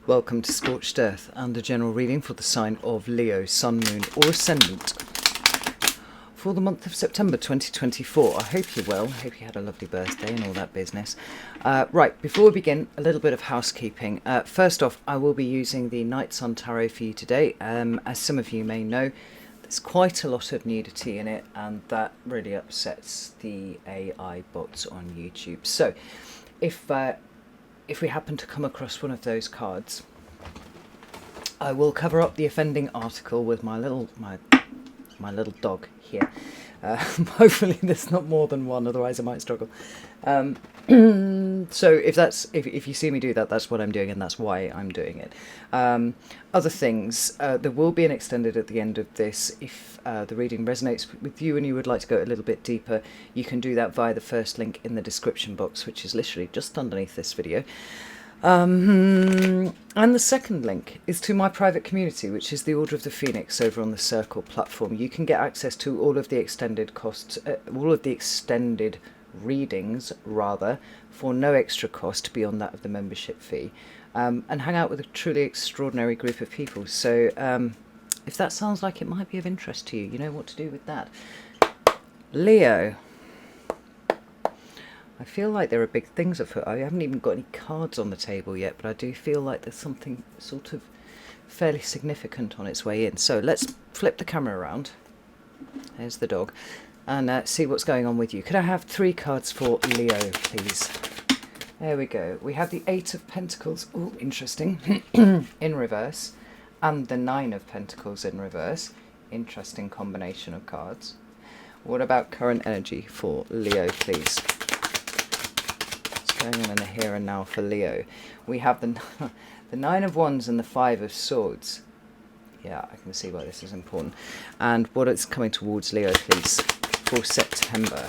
Welcome to Scorched Earth and a general reading for the sign of Leo, Sun, Moon or Ascendant for the month of September 2024. I hope you're well. I hope you had a lovely birthday and all that business. Right, before we begin, a little bit of housekeeping. First off, I will be using the Night Sun Tarot for you today. As some of you may know, there's quite a lot of nudity in it, and that really upsets the AI bots on YouTube. So, if we happen to come across one of those cards, I will cover up the offending article with my little dog here. Hopefully there's not more than one, otherwise I might struggle. So if you see me do that, that's what I'm doing, and that's why I'm doing it. Other things, there will be an extended at the end of this. If the reading resonates with you and you would like to go a little bit deeper, you can do that via the first link in the description box, which is literally just underneath this video. And the second link is to my private community, which is the Order of the Phoenix over on the Circle platform. You can get access to all of the extended readings rather, for no extra cost beyond that of the membership fee, and hang out with a truly extraordinary group of people. So if that sounds like it might be of interest to you, you know what to do with that. Leo, I feel like there are big things afoot. I haven't even got any cards on the table yet, but I do feel like there's something sort of fairly significant on its way in. So let's flip the camera around. There's the dog. And see what's going on with you. Could I have 3 cards for Leo, please? There we go. We have the 8 of Pentacles. Oh, interesting. In reverse. And the 9 of Pentacles in reverse. Interesting combination of cards. What about current energy for Leo, please? What's going on in the here and now for Leo? We have the 9 of Wands and the 5 of Swords. Yeah, I can see why this is important. And what is coming towards Leo, please, for September?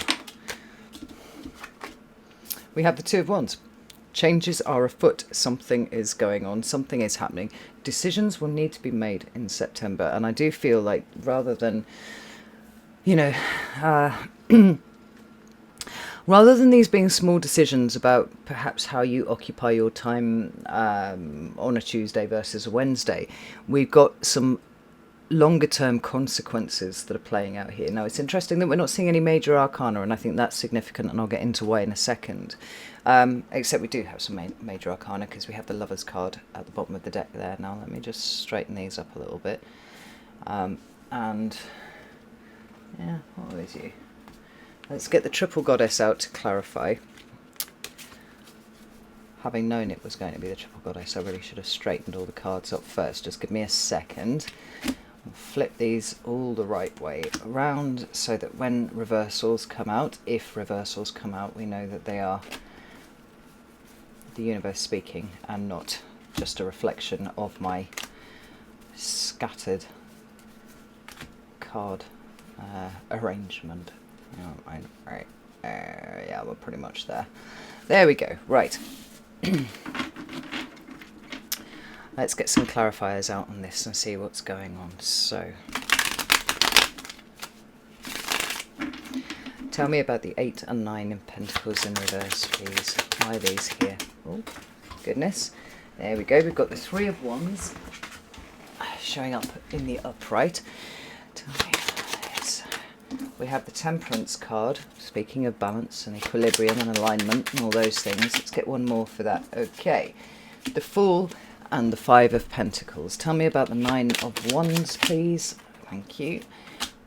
We have the 2 of Wands. Changes are afoot. Something is going on. Something is happening. Decisions will need to be made in September. And I do feel like, rather than, rather than these being small decisions about perhaps how you occupy your time on a Tuesday versus a Wednesday, we've got some longer term consequences that are playing out here. Now, it's interesting that we're not seeing any major arcana, and I think that's significant, and I'll get into why in a second. Except we do have some major arcana, because we have the Lovers card at the bottom of the deck there. Now, let me just straighten these up a little bit. And, yeah, what was you? Let's get the Triple Goddess out to clarify. Having known it was going to be the Triple Goddess, I really should have straightened all the cards up first. Just give me a second. I'll flip these all the right way around so that when reversals come out, if reversals come out, we know that they are the universe speaking and not just a reflection of my scattered card arrangement. Right. Yeah, we're pretty much there. There we go. Right. Let's get some clarifiers out on this and see what's going on. So, tell me about the 8 and 9 in Pentacles in reverse, please. Why are these here? Oh, goodness. There we go. We've got the 3 of Wands showing up in the upright. Tell me this. We have the Temperance card, speaking of balance and equilibrium and alignment and all those things. Let's get one more for that. Okay. The Fool and the 5 of Pentacles. Tell me about the 9 of Wands, please. Thank you.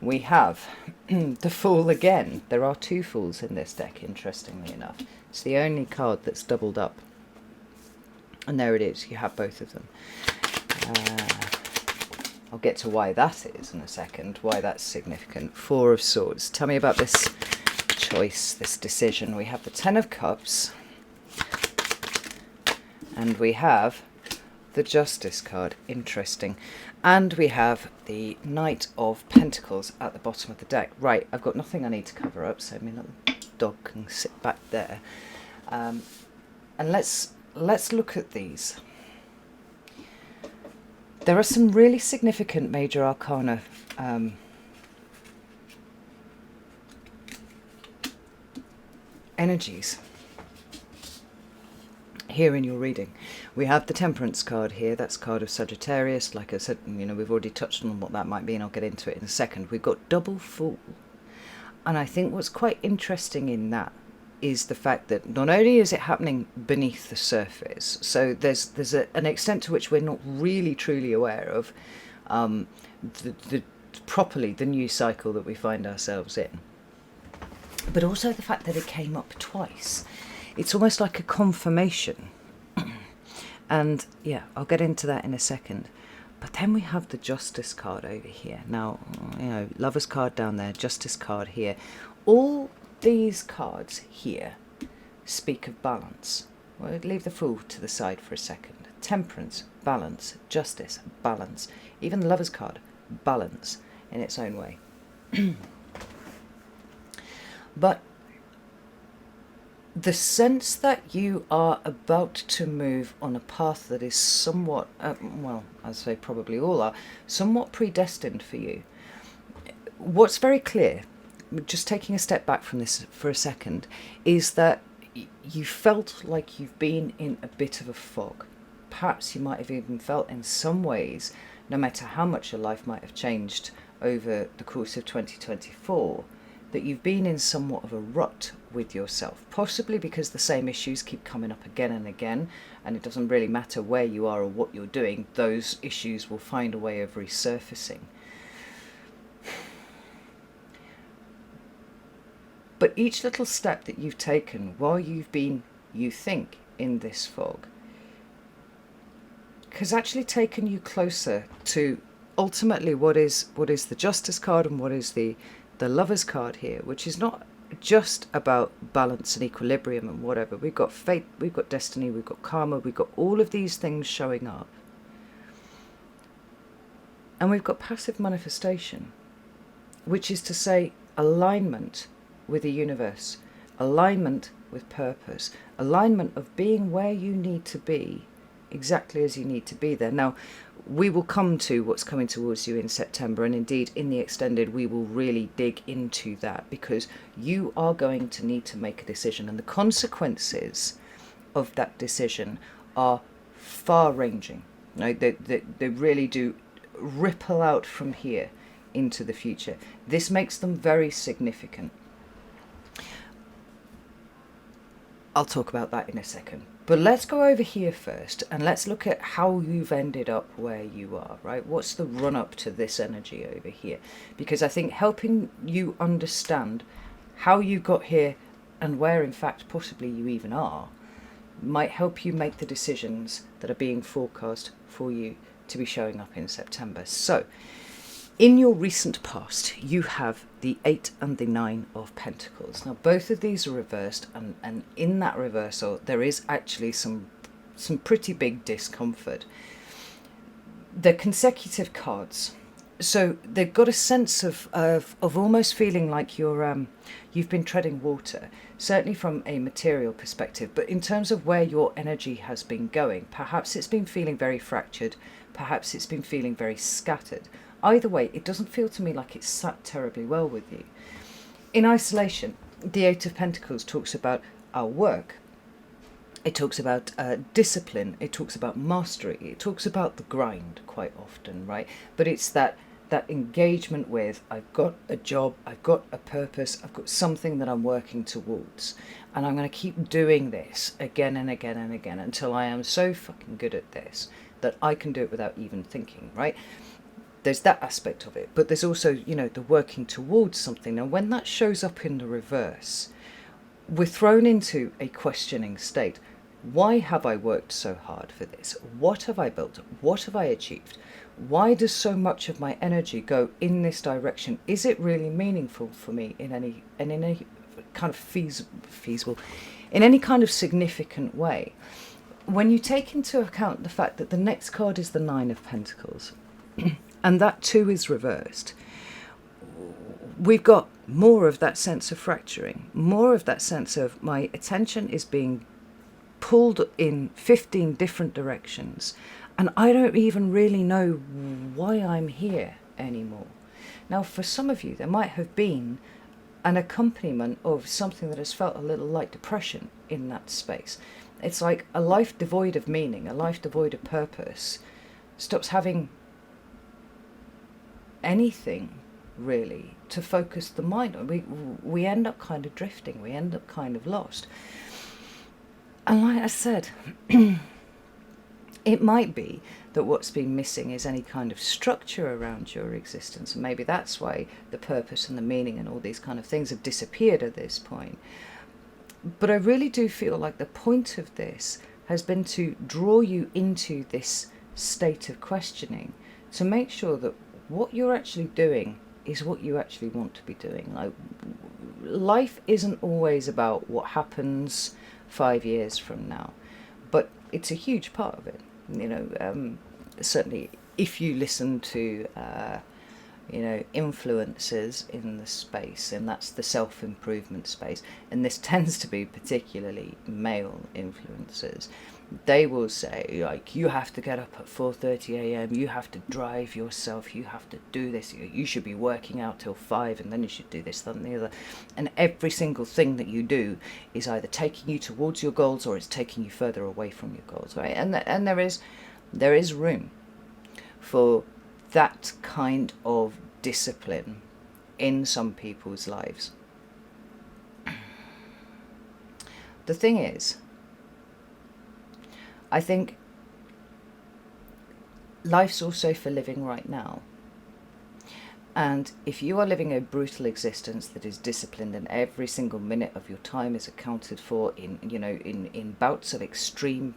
We have the Fool again. There are 2 Fools in this deck, interestingly enough. It's the only card that's doubled up. And there it is. You have both of them. I'll get to why that is in a second, why that's significant. 4 of Swords. Tell me about this choice, this decision. We have the 10 of Cups. And we have the Justice card. Interesting. And we have the Knight of Pentacles at the bottom of the deck. Right, I've got nothing I need to cover up, so my little dog can sit back there. And let's look at these. There are some really significant major arcana energies here in your reading. We have the Temperance card here. That's a card of Sagittarius. Like I said, we've already touched on what that might be, and I'll get into it in a second. We've got double Fool. And I think what's quite interesting in that is the fact that not only is it happening beneath the surface, so there's an extent to which we're not really truly aware of properly the new cycle that we find ourselves in, but also the fact that it came up twice. It's almost like a confirmation. And yeah, I'll get into that in a second. But then we have the Justice card over here. Now, Lover's card down there, Justice card here. All these cards here speak of balance. We'll leave the Fool to the side for a second. Temperance, balance. Justice, balance. Even the Lover's card, balance in its own way. But the sense that you are about to move on a path that is somewhat, well, as they probably all are, somewhat predestined for you. What's very clear, just taking a step back from this for a second, is that you felt like you've been in a bit of a fog. Perhaps you might have even felt in some ways, no matter how much your life might have changed over the course of 2024, that you've been in somewhat of a rut with yourself, possibly because the same issues keep coming up again and again, and it doesn't really matter where you are or what you're doing, those issues will find a way of resurfacing. But each little step that you've taken while you've been, you think, in this fog, has actually taken you closer to ultimately what is the Justice card and what is the Lover's card here, which is not just about balance and equilibrium and whatever. We've got fate, we've got destiny, we've got karma, we've got all of these things showing up. And we've got passive manifestation, which is to say alignment with the universe, alignment with purpose, alignment of being where you need to be, exactly as you need to be there. Now, we will come to what's coming towards you in September, and indeed in the extended we will really dig into that, because you are going to need to make a decision, and the consequences of that decision are far-ranging. They really do ripple out from here into the future. This makes them very significant. I'll talk about that in a second. But let's go over here first, and let's look at how you've ended up where you are, right? What's the run-up to this energy over here? Because I think helping you understand how you got here and where, in fact, possibly you even are, might help you make the decisions that are being forecast for you to be showing up in September. So, in your recent past, you have the 8 and the 9 of Pentacles. Now, both of these are reversed, and in that reversal, there is actually some pretty big discomfort. They're consecutive cards, so they've got a sense of almost feeling like you've been treading water, certainly from a material perspective, but in terms of where your energy has been going, perhaps it's been feeling very fractured, perhaps it's been feeling very scattered. Either way, it doesn't feel to me like it's sat terribly well with you. In isolation, the 8 of Pentacles talks about our work. It talks about discipline. It talks about mastery. It talks about the grind quite often, right? But it's that engagement with, I've got a job, I've got a purpose, I've got something that I'm working towards. And I'm going to keep doing this again and again and again until I am so fucking good at this that I can do it without even thinking, right? There's that aspect of it, but there's also, the working towards something. Now, when that shows up in the reverse, we're thrown into a questioning state. Why have I worked so hard for this? What have I built? What have I achieved? Why does so much of my energy go in this direction? Is it really meaningful for me in any kind of feasible, in any kind of significant way? When you take into account the fact that the next card is the 9 of Pentacles, and that too is reversed, we've got more of that sense of fracturing, more of that sense of my attention is being pulled in 15 different directions, and I don't even really know why I'm here anymore. Now, for some of you, there might have been an accompaniment of something that has felt a little like depression in that space. It's like a life devoid of meaning, a life devoid of purpose, stops having anything really to focus the mind on. We end up kind of drifting, we end up kind of lost. And like I said, it might be that what's been missing is any kind of structure around your existence, and maybe that's why the purpose and the meaning and all these kind of things have disappeared at this point. But I really do feel like the point of this has been to draw you into this state of questioning, to make sure that what you're actually doing is what you actually want to be doing. Like, life isn't always about what happens 5 years from now, but it's a huge part of it. You know, certainly if you listen to influencers in the space, and that's the self-improvement space, and this tends to be particularly male influencers, they will say, like, you have to get up at 4:30 a.m, you have to drive yourself, you have to do this, you should be working out till 5, and then you should do this, that and the other, and every single thing that you do is either taking you towards your goals or it's taking you further away from your goals, right? And there is room for that kind of discipline in some people's lives. The thing is, I think life's also for living right now. And if you are living a brutal existence that is disciplined and every single minute of your time is accounted for in bouts of extreme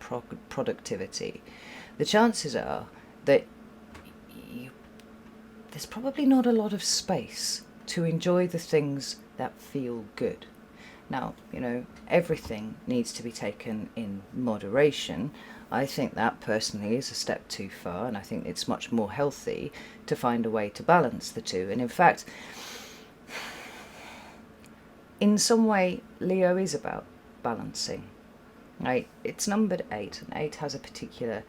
productivity, the chances are that there's probably not a lot of space to enjoy the things that feel good. Now, everything needs to be taken in moderation. I think that personally is a step too far, and I think it's much more healthy to find a way to balance the two. And in fact, in some way, Leo is about balancing, right? It's numbered 8, and 8 has a particular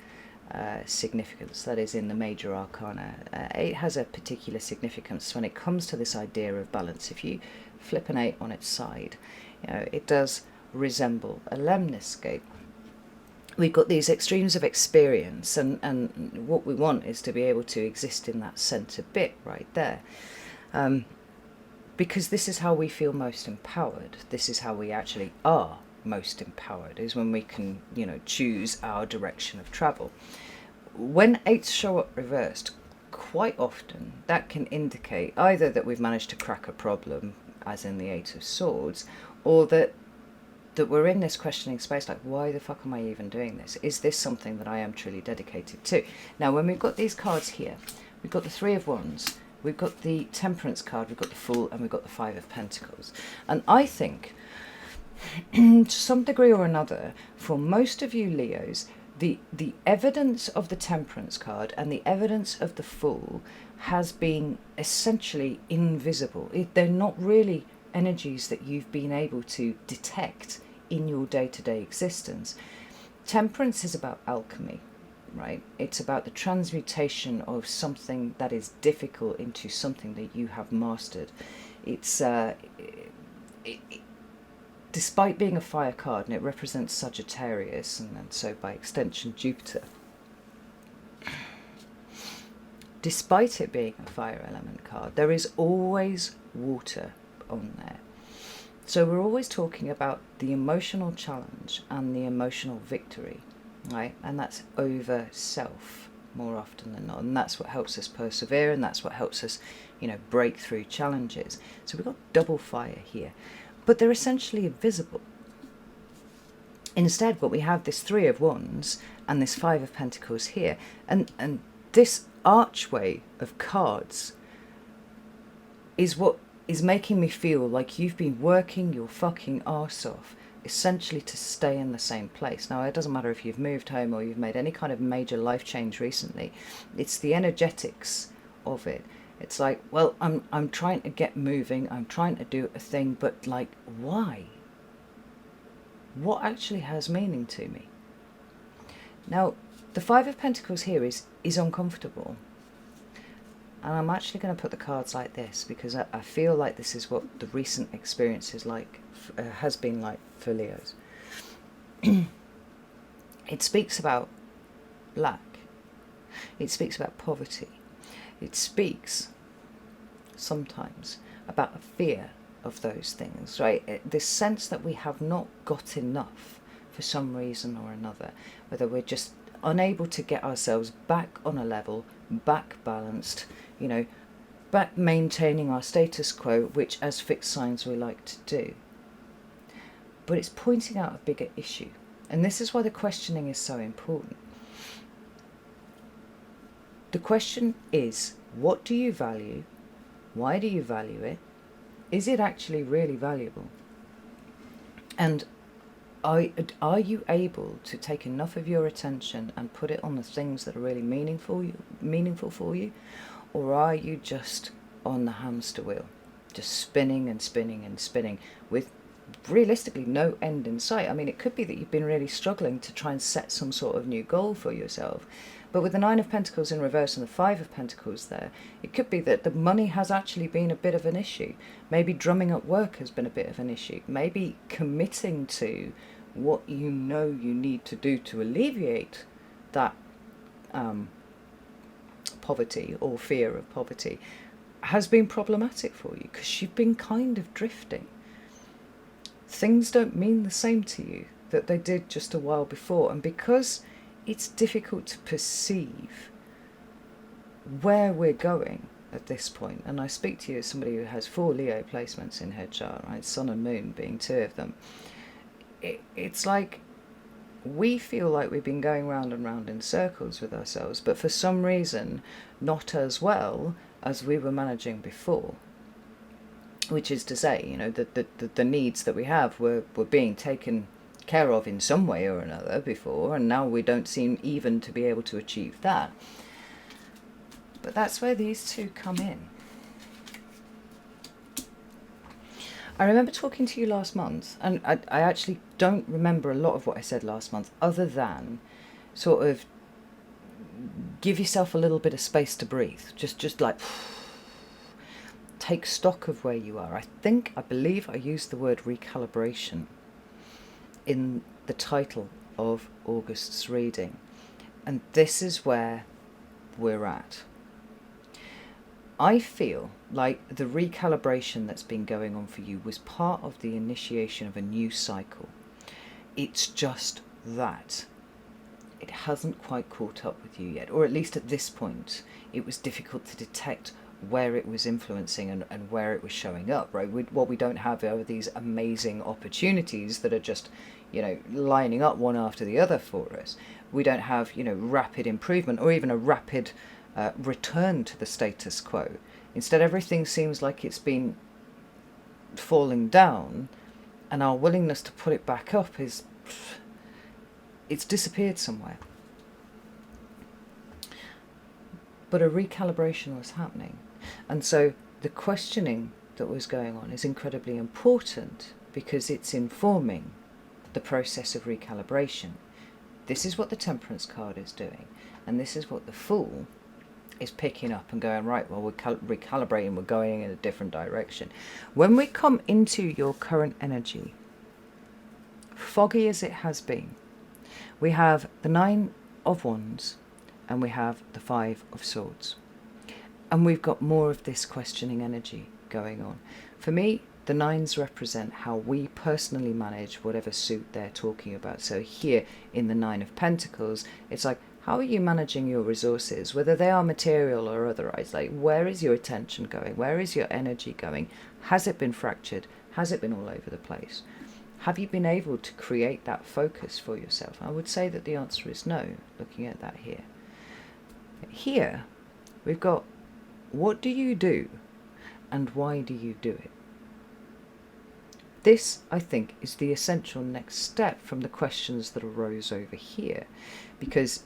significance. That is in the major arcana. 8 has a particular significance when it comes to this idea of balance. If you flip an 8 on its side, it does resemble a lemniscate. We've got these extremes of experience, and what we want is to be able to exist in that centre bit right there, because this is how we feel most empowered. This is how we actually are most empowered, is when we can choose our direction of travel. When 8s show up reversed, quite often that can indicate either that we've managed to crack a problem, as in the 8 of Swords, or that we're in this questioning space, like, why the fuck am I even doing this? Is this something that I am truly dedicated to? Now, when we've got these cards here, we've got the 3 of Wands, we've got the Temperance card, we've got the Fool, and we've got the 5 of Pentacles. And I think, to some degree or another, for most of you Leos, the evidence of the Temperance card and the evidence of the Fool has been essentially invisible. They're not really energies that you've been able to detect in your day-to-day existence. Temperance is about alchemy, right? It's about the transmutation of something that is difficult into something that you have mastered. It's despite being a fire card, and it represents Sagittarius, and so by extension Jupiter, despite it being a fire element card, there is always water on there. So we're always talking about the emotional challenge and the emotional victory, right? And that's over self more often than not, and that's what helps us persevere, and that's what helps us break through challenges. So we've got double fire here, but they're essentially invisible. Instead, what we have, this 3 of Wands and this 5 of Pentacles here, and this archway of cards is what is making me feel like you've been working your fucking arse off essentially to stay in the same place. Now, it doesn't matter if you've moved home or you've made any kind of major life change recently. It's the energetics of it. It's like, well, I'm trying to get moving, I'm trying to do a thing, but like, why? What actually has meaning to me? Now, the 5 of Pentacles here is uncomfortable. And I'm actually going to put the cards like this, because I feel like this is what the recent experience is like, has been like for Leos. It speaks about lack. It speaks about poverty. It speaks sometimes about a fear of those things, right? This sense that we have not got enough for some reason or another, whether we're just unable to get ourselves back on a level, back balanced, back maintaining our status quo, which as fixed signs we like to do. But it's pointing out a bigger issue. And this is why the questioning is so important. The question is, what do you value? Why do you value it? Is it actually really valuable? And are you able to take enough of your attention and put it on the things that are really meaningful for you? Or are you just on the hamster wheel, just spinning and spinning and spinning with realistically no end in sight? I mean, it could be that you've been really struggling to try and set some sort of new goal for yourself. But with the Nine of Pentacles in reverse and the Five of Pentacles there, it could be that the money has actually been a bit of an issue. Maybe drumming up work has been a bit of an issue. Maybe committing to what you know you need to do to alleviate that poverty or fear of poverty has been problematic for you, because you've been kind of drifting. Things don't mean the same to you that they did just a while before, and because it's difficult to perceive where we're going at this point, and I speak to you as somebody who has 4 Leo placements in her chart, right? Sun and Moon being 2 of them. It's like we feel like we've been going round and round in circles with ourselves, but for some reason not as well as we were managing before. Which is to say, the needs that we have were being taken care of in some way or another before, and now we don't seem even to be able to achieve that. But that's where these two come in. I remember talking to you last month, and I actually don't remember a lot of what I said last month, other than sort of give yourself a little bit of space to breathe. Just like take stock of where you are. I believe I used the word recalibration in the title of August's reading. And this is where we're at. I feel like the recalibration that's been going on for you was part of the initiation of a new cycle. It's just that it hasn't quite caught up with you yet, or at least at this point it was difficult to detect where it was influencing and where it was showing up, right? What we don't have are these amazing opportunities that are just, lining up one after the other for us. We don't have, rapid improvement or even a rapid return to the status quo. Instead, everything seems like it's been falling down, and our willingness to put it back up it's disappeared somewhere. But a recalibration was happening. And so the questioning that was going on is incredibly important, because it's informing the process of recalibration. This is what the Temperance card is doing, and this is what the Fool is picking up and going, right, well, we're recalibrating, we're going in a different direction. When we come into your current energy, foggy as it has been, we have the Nine of Wands and we have the Five of Swords. And we've got more of this questioning energy going on. For me, the nines represent how we personally manage whatever suit they're talking about. So here in the Nine of Pentacles, it's like, how are you managing your resources, whether they are material or otherwise? Like, where is your attention going? Where is your energy going? Has it been fractured? Has it been all over the place? Have you been able to create that focus for yourself? I would say that the answer is no, looking at that here. Here, we've got, what do you do and why do you do it? This, I think, is the essential next step from the questions that arose over here. Because,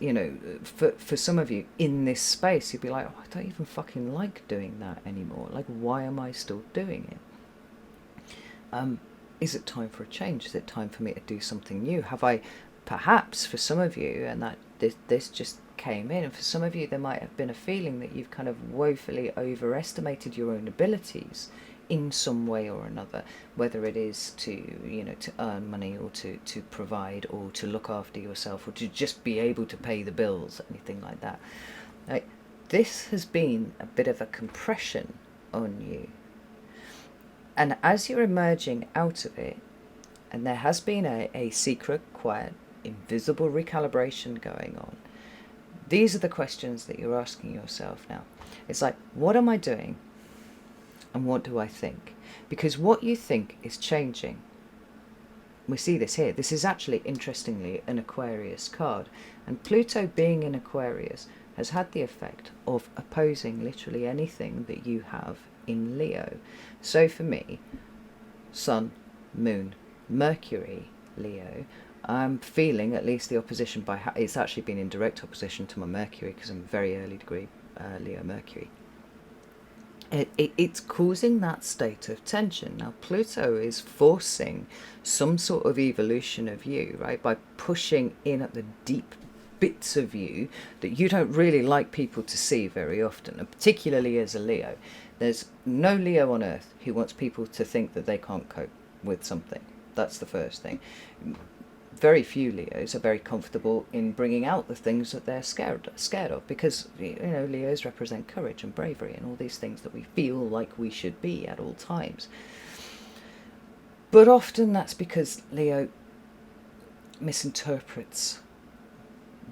for some of you in this space, you'd be like, oh, I don't even fucking like doing that anymore. Like, why am I still doing it? Is it time for a change? Is it time for me to do something new? Have I, perhaps for some of you, and that this just came in, and for some of you there might have been a feeling that you've kind of woefully overestimated your own abilities in some way or another, whether it is to, to earn money, or to provide, or to look after yourself, or to just be able to pay the bills, anything like that. Like, this has been a bit of a compression on you. And as you're emerging out of it, and there has been a secret, quiet, invisible recalibration going on, these are the questions that you're asking yourself now. It's like, what am I doing? And what do I think? Because what you think is changing. We see this here. This is actually, interestingly, an Aquarius card. And Pluto being in Aquarius has had the effect of opposing literally anything that you have in Leo. So for me, Sun, Moon, Mercury, Leo, I'm feeling at least the opposition by... it's actually been in direct opposition to my Mercury, because I'm a very early degree Leo Mercury. It's causing that state of tension. Now, Pluto is forcing some sort of evolution of you, right? By pushing in at the deep bits of you that you don't really like people to see very often, and particularly as a Leo. There's no Leo on Earth who wants people to think that they can't cope with something. That's the first thing. Very few Leos are very comfortable in bringing out the things that they're scared of, because Leos represent courage and bravery and all these things that we feel like we should be at all times. But often that's because Leo misinterprets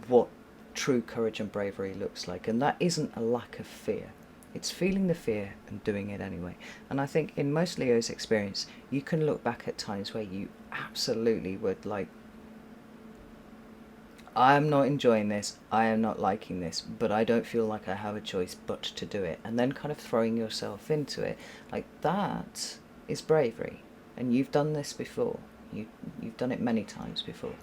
what true courage and bravery looks like, and that isn't a lack of fear. It's feeling the fear and doing it anyway. And I think in most Leo's experience, you can look back at times where you absolutely would like, I'm not enjoying this, I am not liking this, but I don't feel like I have a choice but to do it. And then kind of throwing yourself into it. Like, that is bravery. And you've done this before. You've done it many times before.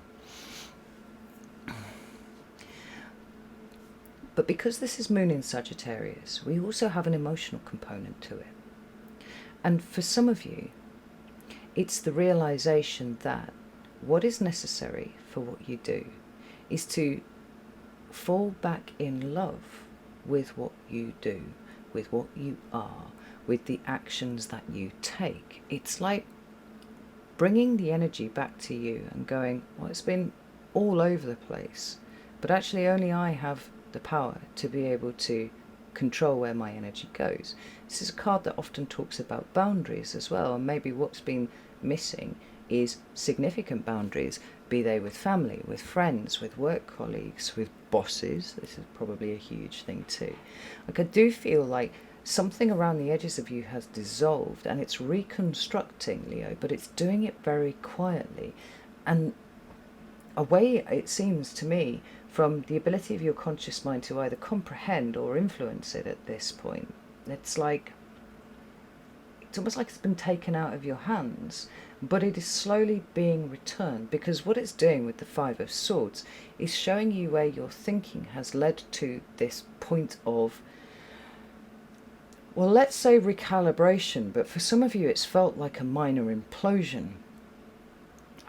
But because this is Moon in Sagittarius, we also have an emotional component to it. And for some of you, it's the realization that what is necessary for what you do is to fall back in love with what you do, with what you are, with the actions that you take. It's like bringing the energy back to you and going, well, it's been all over the place, but actually only I have the power to be able to control where my energy goes. This is a card that often talks about boundaries as well, and maybe what's been missing is significant boundaries, be they with family, with friends, with work colleagues, with bosses. This is probably a huge thing too. Like, I do feel like something around the edges of you has dissolved, and it's reconstructing, Leo, but it's doing it very quietly. And away, it seems to me, from the ability of your conscious mind to either comprehend or influence it at this point. It's almost like it's been taken out of your hands, but it is slowly being returned, because what it's doing with the Five of Swords is showing you where your thinking has led to this point of, well, let's say recalibration, but for some of you it's felt like a minor implosion.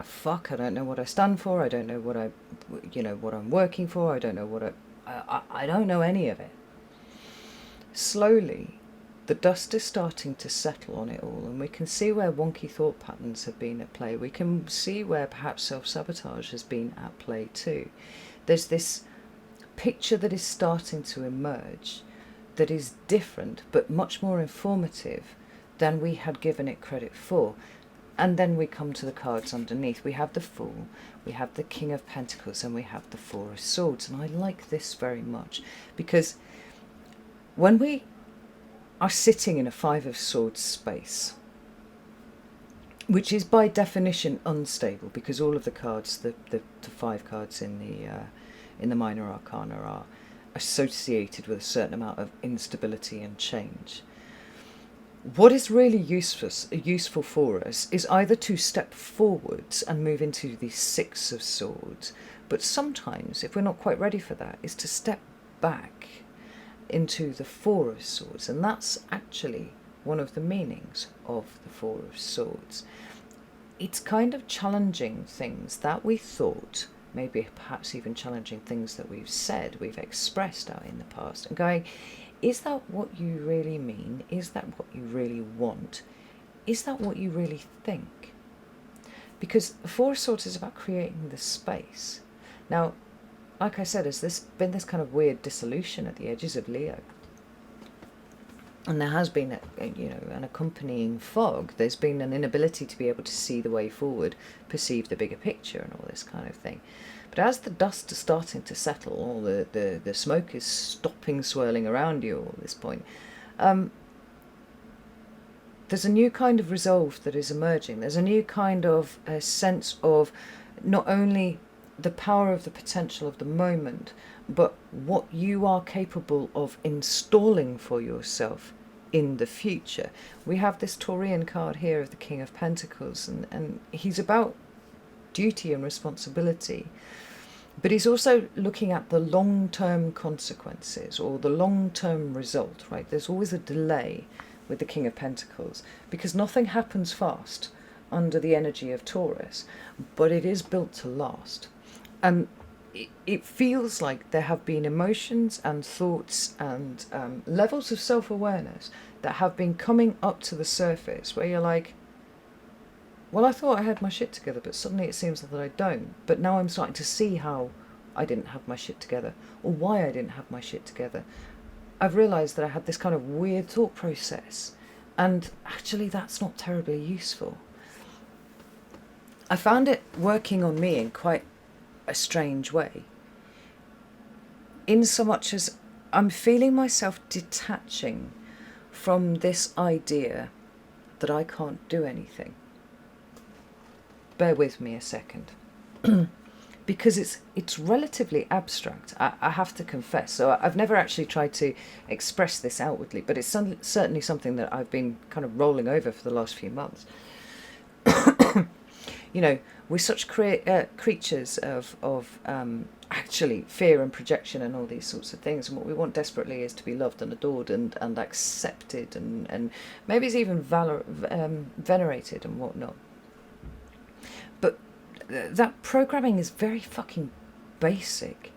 Fuck, I don't know what I stand for, I don't know what what I'm working for, I don't know I don't know any of it. Slowly, the dust is starting to settle on it all, and we can see where wonky thought patterns have been at play. We can see where perhaps self-sabotage has been at play too. There's this picture that is starting to emerge that is different, but much more informative than we had given it credit for. And then we come to the cards underneath. We have the Fool, we have the King of Pentacles, and we have the Four of Swords. And I like this very much, because when we are sitting in a Five of Swords space, which is by definition unstable, because all of the cards, the 5 cards in the Minor Arcana are associated with a certain amount of instability and change. What is really useful for us is either to step forwards and move into the Six of Swords, but sometimes, if we're not quite ready for that, is to step back into the Four of Swords. And that's actually one of the meanings of the Four of Swords. It's kind of challenging things that we thought, maybe perhaps even challenging things that we've said, we've expressed out in the past, and going, Is that what you really mean? Is that what you really want? Is that what you really think? Because Four of Swords is about creating the space. Now, like I said, has this been this kind of weird dissolution at the edges of Leo? And there has been, an accompanying fog. There's been an inability to be able to see the way forward, perceive the bigger picture and all this kind of thing. But as the dust is starting to settle, or the smoke is stopping swirling around you at this point, there's a new kind of resolve that is emerging. There's a new kind of a sense of not only the power of the potential of the moment, but what you are capable of installing for yourself in the future. We have this Taurian card here of the King of Pentacles, and he's about duty and responsibility, but he's also looking at the long-term consequences or the long-term result, right? There's always a delay with the King of Pentacles because nothing happens fast under the energy of Taurus, but it is built to last. And it feels like there have been emotions and thoughts and levels of self-awareness that have been coming up to the surface where you're like, well, I thought I had my shit together, but suddenly it seems that I don't. But now I'm starting to see how I didn't have my shit together, or why I didn't have my shit together. I've realised that I had this kind of weird thought process, and actually that's not terribly useful. I found it working on me in quite a strange way, in so much as I'm feeling myself detaching from this idea that I can't do anything. Bear with me a second. Because it's relatively abstract, I have to confess. So I've never actually tried to express this outwardly, but it's certainly something that I've been kind of rolling over for the last few months. We're such creatures of actually fear and projection and all these sorts of things, and what we want desperately is to be loved and adored and accepted and maybe it's even venerated and whatnot. But that programming is very fucking basic,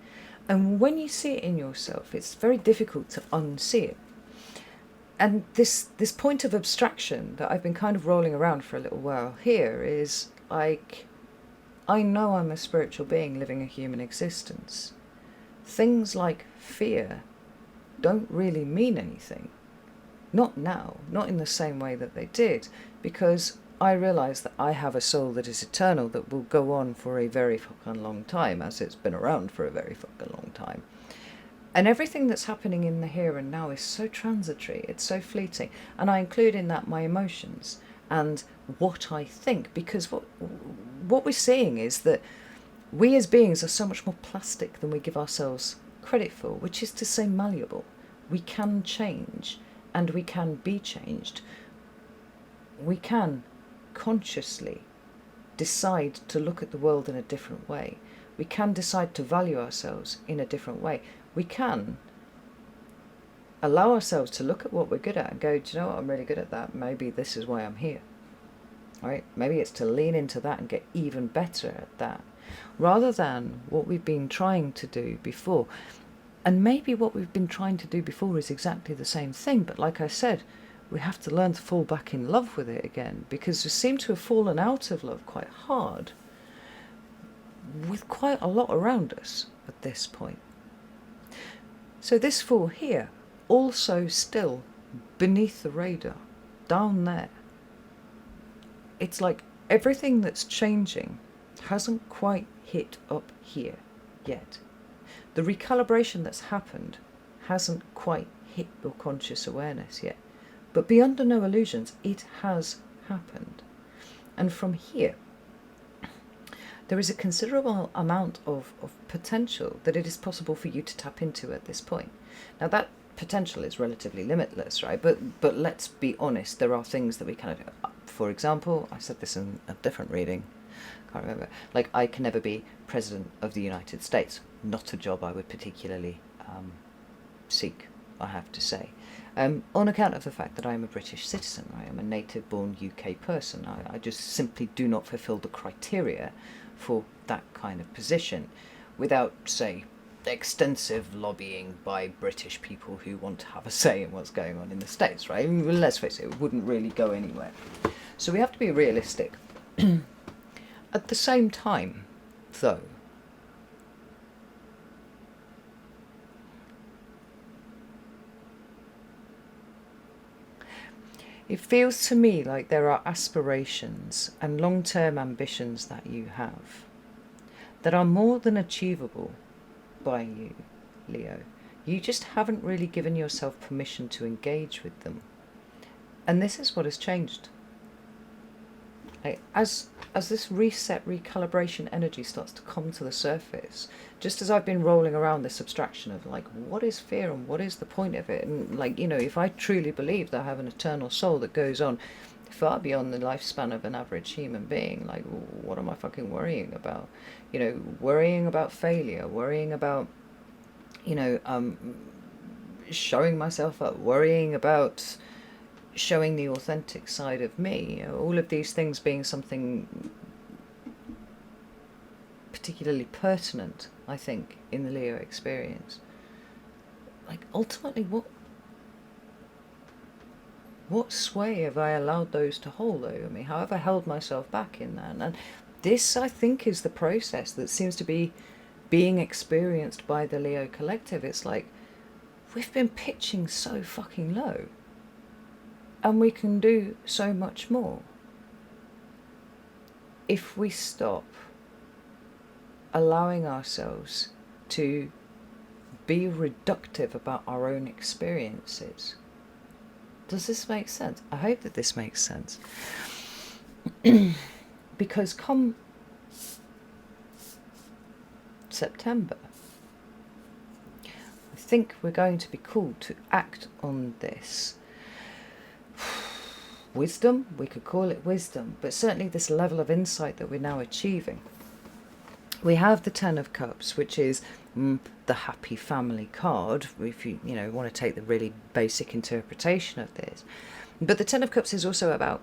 and when you see it in yourself, it's very difficult to unsee it. And this point of abstraction that I've been kind of rolling around for a little while here is like, I know I'm a spiritual being living a human existence. Things like fear don't really mean anything. Not now, not in the same way that they did, because I realise that I have a soul that is eternal, that will go on for a very fucking long time, as it's been around for a very fucking long time. And everything that's happening in the here and now is so transitory, it's so fleeting. And I include in that my emotions and what I think, because what we're seeing is that we as beings are so much more plastic than we give ourselves credit for, which is to say malleable. We can change, and we can be changed. We can consciously decide to look at the world in a different way. We can decide to value ourselves in a different way. We can allow ourselves to look at what we're good at and go, do you know what, I'm really good at that. Maybe this is why I'm here. All right? Maybe it's to lean into that and get even better at that, rather than what we've been trying to do before. And maybe what we've been trying to do before is exactly the same thing, but like I said, we have to learn to fall back in love with it again, because we seem to have fallen out of love quite hard with quite a lot around us at this point. So this Four here, also still beneath the radar, down there. It's like everything that's changing hasn't quite hit up here yet. The recalibration that's happened hasn't quite hit your conscious awareness yet. But be under no illusions, it has happened. And from here, there is a considerable amount of potential that it is possible for you to tap into at this point. Now that potential is relatively limitless, right? But let's be honest, there are things that we kind of, for example, I said this in a different reading, can't remember, like I can never be President of the United States. Not a job I would particularly seek, I have to say. On account of the fact that I am a British citizen, I am a native-born UK person. I just simply do not fulfil the criteria for that kind of position without, say, extensive lobbying by British people who want to have a say in what's going on in the States, right? I mean, let's face it, it wouldn't really go anywhere. So we have to be realistic. At the same time, though, it feels to me like there are aspirations and long-term ambitions that you have that are more than achievable by you, Leo. You just haven't really given yourself permission to engage with them. And this is what has changed. Like, as this reset, recalibration energy starts to come to the surface, just as I've been rolling around this abstraction of like, what is fear and what is the point of it? And like, you know, if I truly believe that I have an eternal soul that goes on far beyond the lifespan of an average human being, like, what am I fucking worrying about? You know, worrying about failure, worrying about, you know, showing myself up, worrying about showing the authentic side of me, all of these things being something particularly pertinent, I think, in the Leo experience. Like, ultimately, what sway have I allowed those to hold over me? How have I held myself back in that? And this, I think, is the process that seems to be being experienced by the Leo collective. It's like, we've been pitching so fucking low, and we can do so much more if we stop allowing ourselves to be reductive about our own experiences. Does this make sense? I hope that this makes sense. Because come September, I think we're going to be called to act on this. Wisdom, we could call it wisdom, but certainly this level of insight that we're now achieving. We have the Ten of Cups, which is the happy family card, if you want to take the really basic interpretation of this. But the Ten of Cups is also about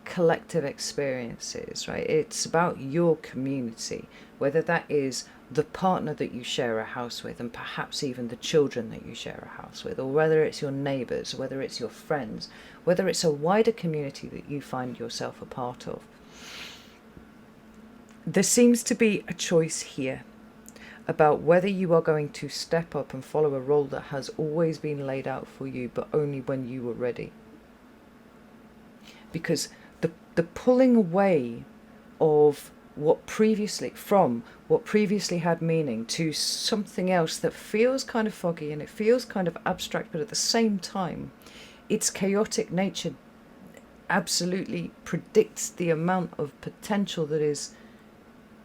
collective experiences, right? It's about your community, whether that is the partner that you share a house with, and perhaps even the children that you share a house with, or whether it's your neighbours, whether it's your friends, whether it's a wider community that you find yourself a part of. There seems to be a choice here about whether you are going to step up and follow a role that has always been laid out for you, but only when you were ready. Because the pulling away of what previously had meaning to something else that feels kind of foggy and it feels kind of abstract, but at the same time, its chaotic nature absolutely predicts the amount of potential that is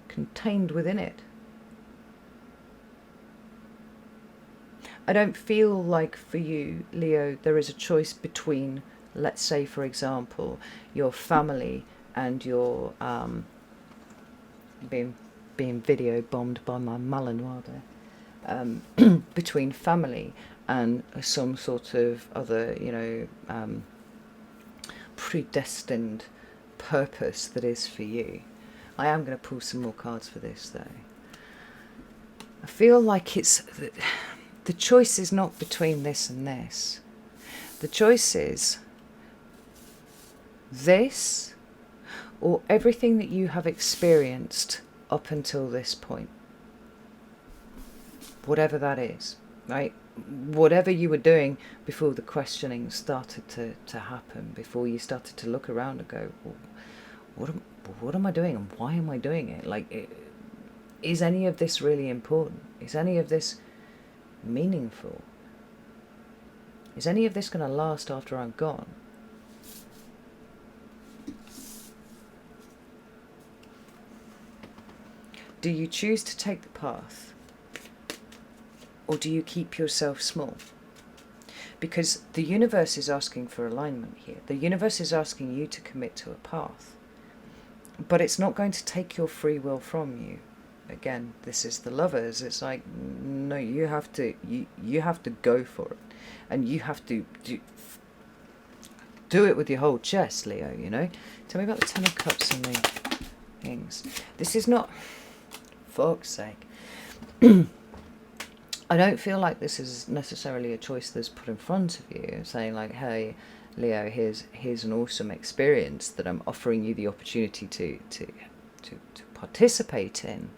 contained within it. I don't feel like for you, Leo, there is a choice between, let's say, for example, your family and your being video bombed by my Malinois there, between family and some sort of other, predestined purpose that is for you. I am going to pull some more cards for this, though. I feel like the choice is not between this and this. The choice is this or everything that you have experienced up until this point. Whatever that is, right? Whatever you were doing before the questioning started to happen, before you started to look around and go, well, what am I doing and why am I doing it? Like, is any of this really important? Is any of this meaningful? Is any of this going to last after I'm gone? Do you choose to take the path? Or do you keep yourself small? Because the universe is asking for alignment here. The universe is asking you to commit to a path. But it's not going to take your free will from you. Again, this is the Lovers. It's like, no, you have to go for it. And you have to do it with your whole chest, Leo, Tell me about the Ten of Cups and the things. This is not, fuck's sake. I don't feel like this is necessarily a choice that's put in front of you, saying like, hey, Leo, here's an awesome experience that I'm offering you the opportunity to participate in.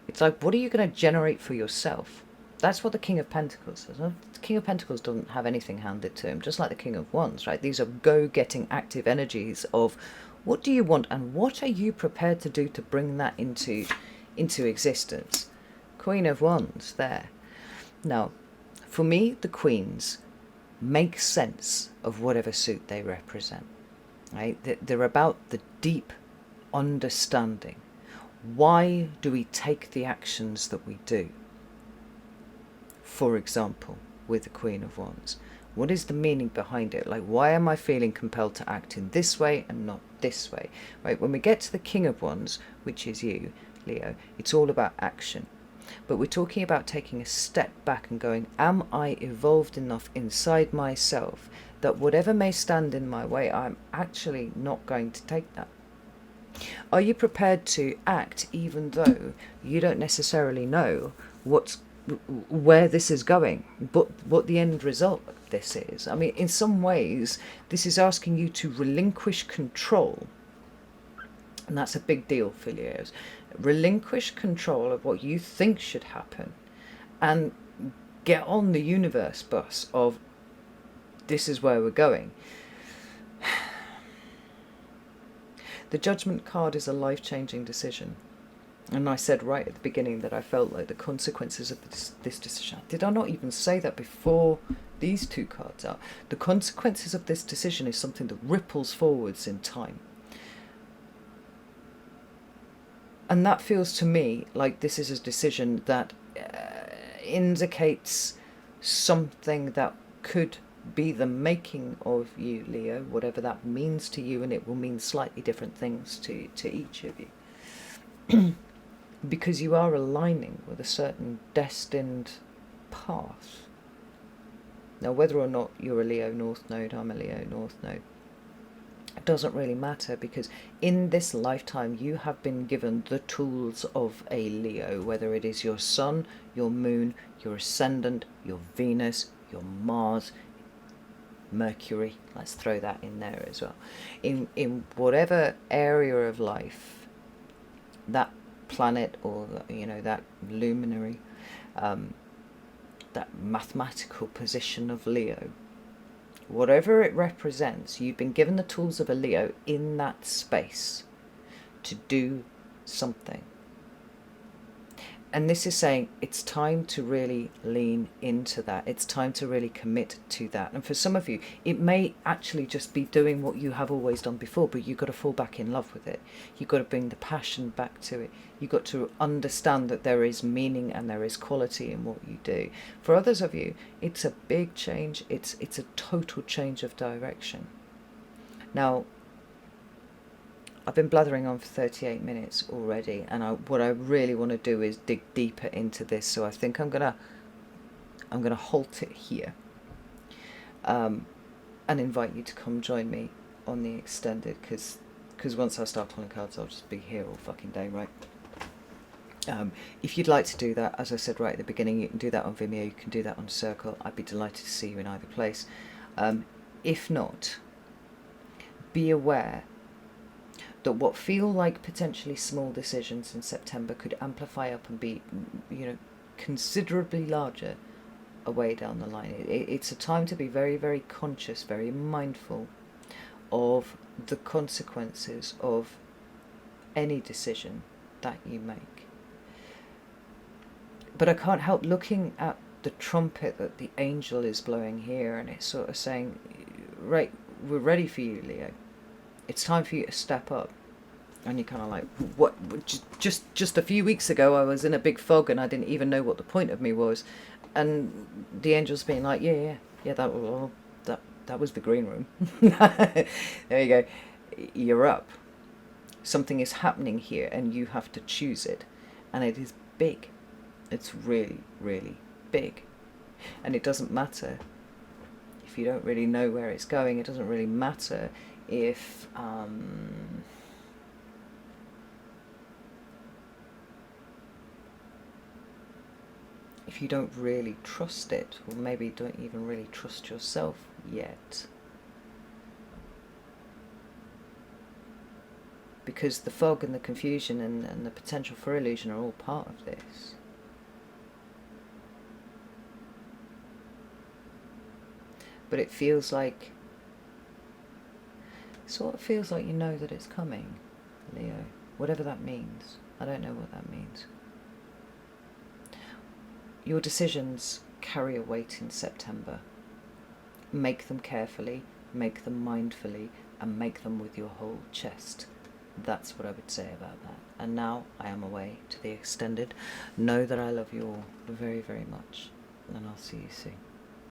It's like, what are you going to generate for yourself? That's what the King of Pentacles does. The King of Pentacles doesn't have anything handed to him, just like the King of Wands, right? These are go-getting active energies of what do you want and what are you prepared to do to bring that into existence. Queen of Wands there. Now, for me, the Queens make sense of whatever suit they represent, right? They're about the deep understanding. Why do we take the actions that we do? For example, with the Queen of Wands, what is the meaning behind it? Like, why am I feeling compelled to act in this way and not this way? Right? When we get to the King of Wands, which is you, Leo, it's all about action. But we're talking about taking a step back and going, am I evolved enough inside myself that whatever may stand in my way, I'm actually not going to take that? Are you prepared to act even though you don't necessarily know where this is going, but what the end result of this is? I mean, in some ways, this is asking you to relinquish control. And that's a big deal for Leos. Relinquish control of what you think should happen and get on the universe bus of this is where we're going. The Judgment card is a life-changing decision. And I said right at the beginning that I felt like the consequences of this decision. Did I not even say that before these two cards are? The consequences of this decision is something that ripples forwards in time. And that feels to me like this is a decision that indicates something that could be the making of you, Leo, whatever that means to you, and it will mean slightly different things to each of you. Because you are aligning with a certain destined path. Now, whether or not you're a Leo North Node, I'm a Leo North Node, it doesn't really matter, because in this lifetime you have been given the tools of a Leo, whether it is your sun, your moon, your ascendant, your Venus, your Mars, Mercury, let's throw that in there as well. In whatever area of life that planet or that luminary, that mathematical position of Leo, whatever it represents, you've been given the tools of a Leo in that space to do something. And this is saying it's time to really lean into that. It's time to really commit to that. And for some of you, it may actually just be doing what you have always done before, but you've got to fall back in love with it. You've got to bring the passion back to it. You've got to understand that there is meaning and there is quality in what you do. For others of you, it's a big change. It's a total change of direction. Now, I've been blathering on for 38 minutes already, and what I really want to do is dig deeper into this. So I think I'm gonna halt it here, and invite you to come join me on the extended, because once I start pulling cards, I'll just be here all fucking day, right? If you'd like to do that, as I said right at the beginning, you can do that on Vimeo, you can do that on Circle. I'd be delighted to see you in either place. If not, be aware that what feel like potentially small decisions in September could amplify up and be, considerably larger away down the line. It's a time to be very, very conscious, very mindful of the consequences of any decision that you make. But I can't help looking at the trumpet that the angel is blowing here, and it's sort of saying, right, we're ready for you, Leo. It's time for you to step up. And you're kind of like, what? Just a few weeks ago I was in a big fog and I didn't even know what the point of me was. And the angel's being like, yeah, that was the green room. There you go. You're up. Something is happening here and you have to choose it. And it is big. It's really, really big. And it doesn't matter if you don't really know where it's going. It doesn't really matter if if you don't really trust it, or maybe don't even really trust yourself yet. Because the fog and the confusion and the potential for illusion are all part of this. But it feels like, sort of feels like you know that it's coming, Leo. Whatever that means. I don't know what that means. Your decisions carry a weight in September. Make them carefully, make them mindfully, and make them with your whole chest. That's what I would say about that. And now I am away to the extended. Know that I love you all very, very much, and I'll see you soon.